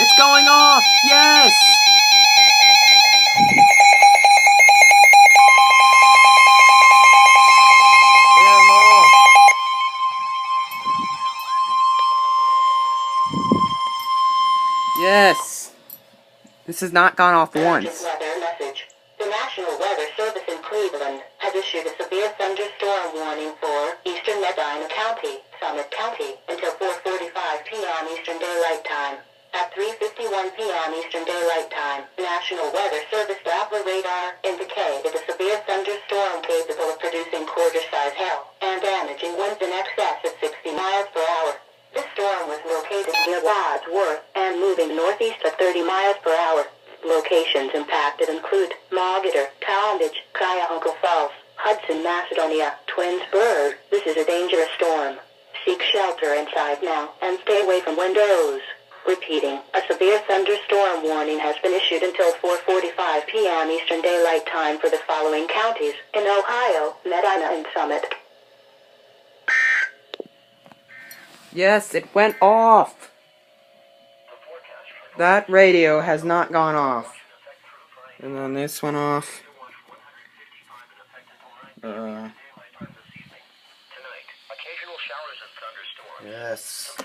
It's going off! Yes! Yes! This has not gone off once. Weather message. The National Weather Service in Cleveland has issued a severe thunderstorm warning for eastern Medina County, Summit County, until 4:45 p.m. Eastern Daylight Time. At 3:51 p.m. Eastern Daylight Time, National Weather Service Doppler radar indicated a severe thunderstorm capable of producing quarter-size hail and damaging winds in excess of 60 miles per hour. This storm was located near Wadsworth and moving northeast at 30 miles per hour. Locations impacted include Margator, Talmadge, Cuyahoga Falls, Hudson, Macedonia, Twinsburg. This is a dangerous storm. Seek shelter inside now and stay away from windows. Repeating, a severe thunderstorm warning has been issued until 4:45 p.m. Eastern Daylight Time for the following counties in Ohio, Medina, and Summit. Yes, it went off! That radio has not gone off. And then this went off. Yes.